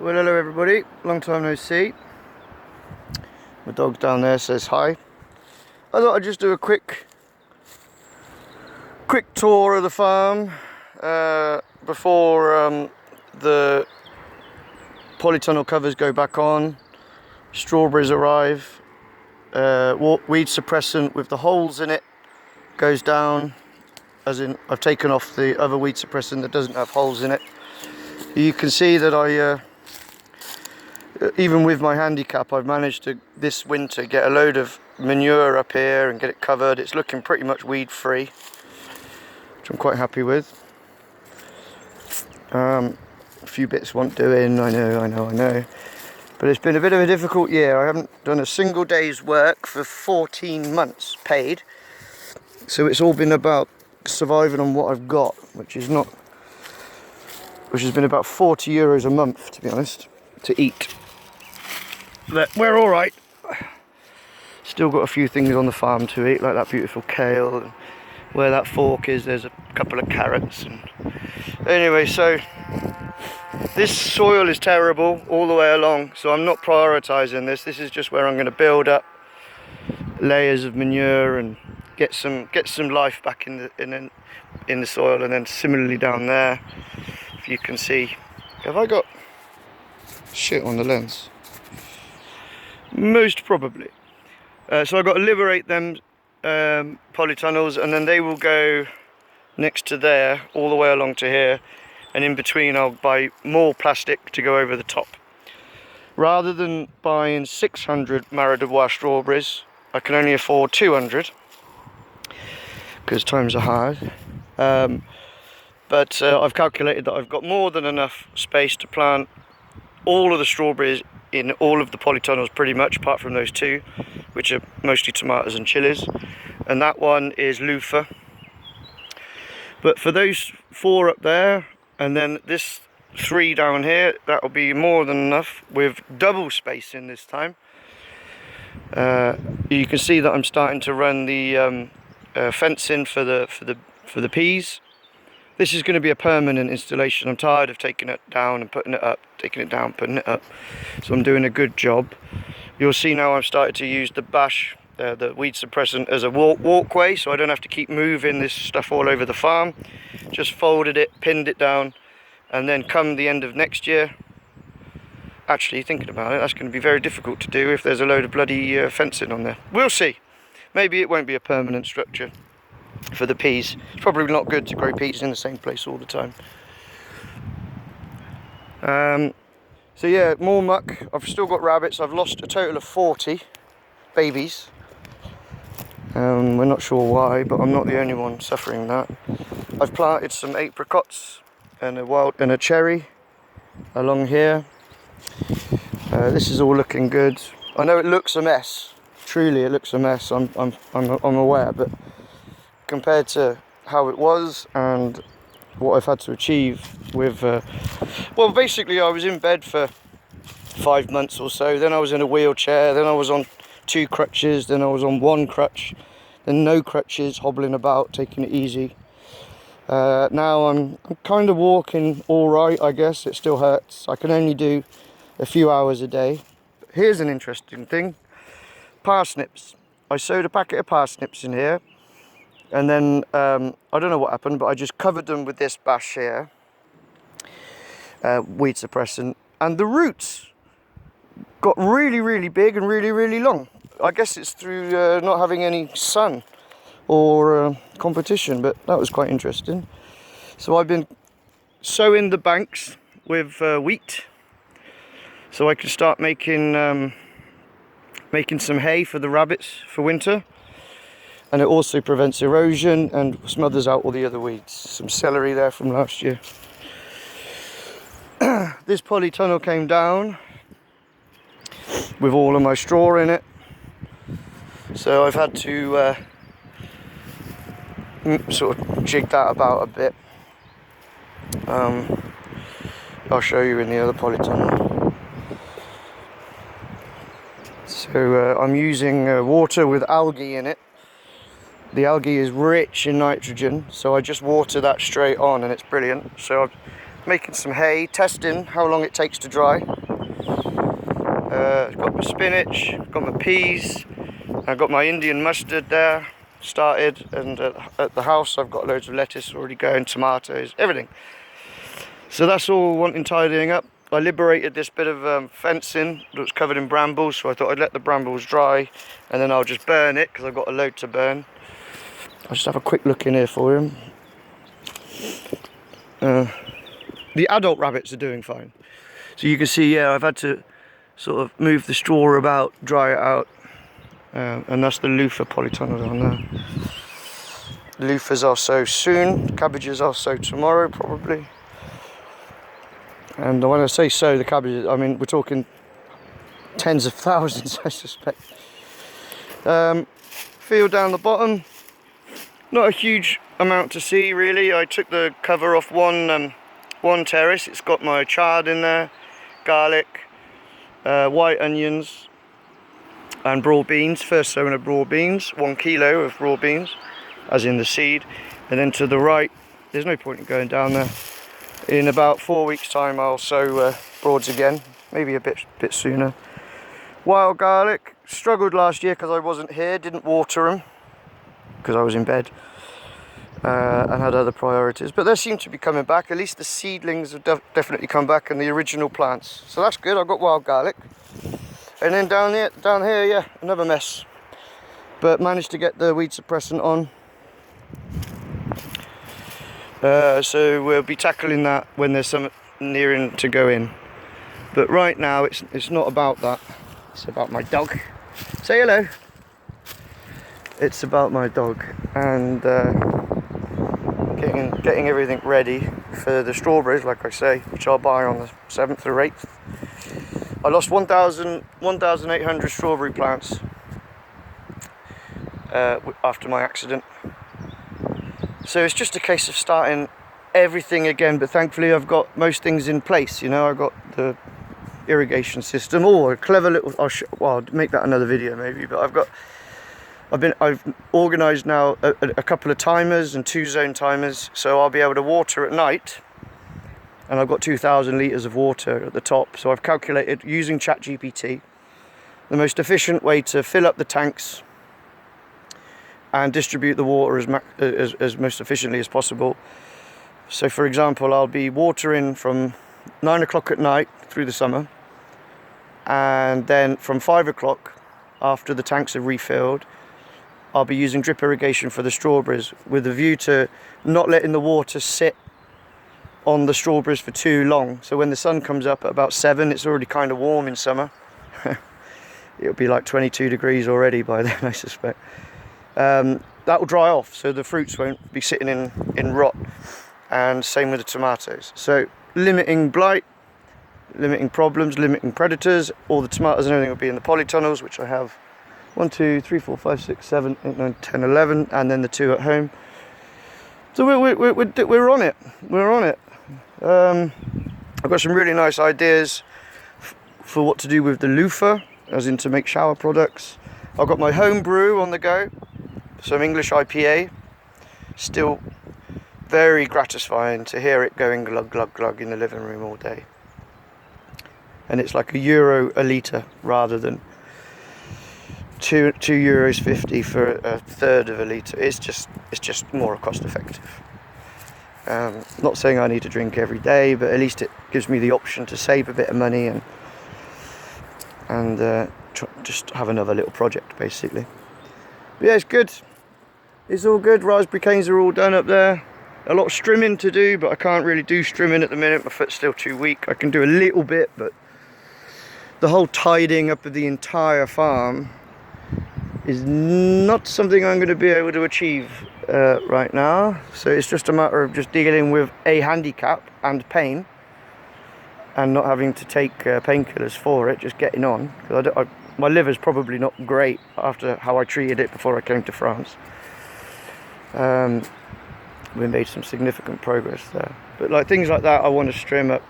Well, hello everybody, long time no see. My dog down there says hi. I thought I'd just do a quick tour of the farm before the polytunnel covers go back on, strawberries arrive, weed suppressant with the holes in it goes down, as in I've taken off the other weed suppressant that doesn't have holes in it. You can see that I even with my handicap, I've managed to this winter get a load of manure up here and get it covered. It's looking pretty much weed free, which I'm quite happy with. A few bits want doing, I know, but it's been a bit of a difficult year. I haven't done a single day's work for 14 months paid, so it's all been about surviving on what I've got, which has been about 40 euros a month, to be honest, to eat. But we're all right. Still got a few things on the farm to eat, like that beautiful kale, and where that fork is there's a couple of carrots. And anyway, so this soil is terrible all the way along, so I'm not prioritizing this. This is just where I'm going to build up layers of manure and get some life back in the soil. And then similarly down there, if you can see, have I got shit on the lens? Most probably. So I've got to liberate them polytunnels, and then they will go next to there all the way along to here, and in between I'll buy more plastic to go over the top. Rather than buying 600 Mara de Bois strawberries, I can only afford 200 because times are hard. But I've calculated that I've got more than enough space to plant all of the strawberries in all of the polytunnels pretty much, apart from those two, which are mostly tomatoes and chilies, and that one is loofah. But for those 4 up there, and then this 3 down here, that will be more than enough with double spacing this time. You can see that I'm starting to run the fencing for the peas. This is going to be a permanent installation. I'm tired of taking it down and putting it up, taking it down, putting it up. So I'm doing a good job. You'll see now I've started to use the bash, the weed suppressant, as a walkway, so I don't have to keep moving this stuff all over the farm. Just folded it, pinned it down, and then come the end of next year, actually thinking about it, that's going to be very difficult to do if there's a load of bloody fencing on there. We'll see. Maybe it won't be a permanent structure for the peas. It's probably not good to grow peas in the same place all the time. So yeah, more muck. I've still got rabbits. I've lost a total of 40 babies. We're not sure why, but I'm not the only one suffering that. I've planted some apricots and a cherry along here. This is all looking good. I know it looks a mess. Truly, it looks a mess. I'm aware, but compared to how it was and what I've had to achieve with well, basically I was in bed for 5 months or so, then I was in a wheelchair, then I was on 2 crutches, then I was on 1 crutch, then no crutches, hobbling about, taking it easy. Now I'm kind of walking all right, I guess. It still hurts. I can only do a few hours a day. Here's an interesting thing. Parsnips. I sowed a packet of parsnips in here, and then I don't know what happened, but I just covered them with this bash here, weed suppressant, and the roots got really big and really long. I guess it's through not having any sun or competition, but that was quite interesting. So I've been sowing the banks with wheat, so I can start making some hay for the rabbits for winter. And it also prevents erosion and smothers out all the other weeds. Some celery there from last year. This polytunnel came down with all of my straw in it, so I've had to sort of jig that about a bit. I'll show you in the other polytunnel. So I'm using water with algae in it. The algae is rich in nitrogen, so I just water that straight on and it's brilliant. So making some hay, testing how long it takes to dry. Got my spinach, got my peas, I've got my Indian mustard there started, and at the house I've got loads of lettuce already going, tomatoes, everything. So that's all wanting tidying up. I liberated this bit of fencing that was covered in brambles, so I thought I'd let the brambles dry and then I'll just burn it because I've got a load to burn. I'll just have a quick look in here for him. The adult rabbits are doing fine. So you can see, yeah, I've had to sort of move the straw about, dry it out. And that's the loofah polytunnel down there. Loofahs are so soon, cabbages are so tomorrow probably. And when I say so, the cabbages, I mean we're talking tens of thousands, I suspect. Field down the bottom, not a huge amount to see really. I took the cover off one terrace. It's got my chard in there, garlic, white onions, and broad beans. First sowing of broad beans, 1 kilo of broad beans, as in the seed. And then to the right, there's no point in going down there. In about 4 weeks time I'll sow broads again, maybe a bit sooner. Wild garlic, struggled last year because I wasn't here, didn't water them because I was in bed and had other priorities, but they seem to be coming back. At least the seedlings have definitely come back, and the original plants, so that's good. I've got wild garlic. And then down here, yeah, another mess, but managed to get the weed suppressant on. So we'll be tackling that when there's some nearing to go in. But right now it's not about that. It's about my dog. Say hello. It's about my dog and getting everything ready for the strawberries, like I say, which I'll buy on the 7th or 8th. I lost 1,800 strawberry plants after my accident. So it's just a case of starting everything again, but thankfully I've got most things in place. You know, I've got the irrigation system, or a clever little, well, I'll make that another video maybe, but I've organised now a couple of timers and 2 zone timers, so I'll be able to water at night, and I've got 2,000 litres of water at the top. So I've calculated, using ChatGPT, the most efficient way to fill up the tanks and distribute the water as most efficiently as possible. So for example, I'll be watering from 9 o'clock at night through the summer, and then from 5 o'clock, after the tanks are refilled, I'll be using drip irrigation for the strawberries, with a view to not letting the water sit on the strawberries for too long. So when the sun comes up at about 7, it's already kind of warm in summer. It'll be like 22 degrees already by then, I suspect. That will dry off, so the fruits won't be sitting in rot, and same with the tomatoes. So limiting blight, limiting problems, limiting predators. All the tomatoes and everything will be in the polytunnels, which I have 1, 2, 3, 4, 5, 6, 7, 8, 9, 10, 11, and then the 2 at home. So we're on it. We're on it. I've got some really nice ideas for what to do with the loofah, as in to make shower products. I've got my home brew on the go, some English IPA. Still very gratifying to hear it going glug glug glug in the living room all day. And it's like €1 a litre rather than €2.50 for a third of a litre. It's just more cost effective. Not saying I need to drink every day, but at least it gives me the option to save a bit of money and just have another little project basically. But yeah, it's good. It's all good. Raspberry canes are all done up there. A lot of strimming to do, but I can't really do strimming at the minute. My foot's still too weak. I can do a little bit, but the whole tidying up of the entire farm is not something I'm going to be able to achieve right now. So it's just a matter of just dealing with a handicap and pain, and not having to take painkillers for it, just getting on. Because my liver's probably not great after how I treated it before I came to France. We made some significant progress there, but like things like that I want to trim up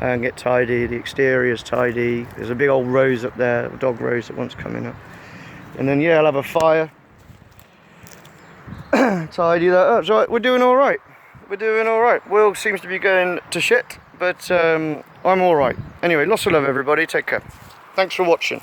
and get tidy. The exterior's tidy. There's a big old rose up there, a dog rose that wants coming up, and then yeah, I'll have a fire. Tidy that up. So we're doing all right. we're doing all right. Will seems to be going to shit, but I'm all right. Anyway, lots of love, everybody. Take care. Thanks for watching.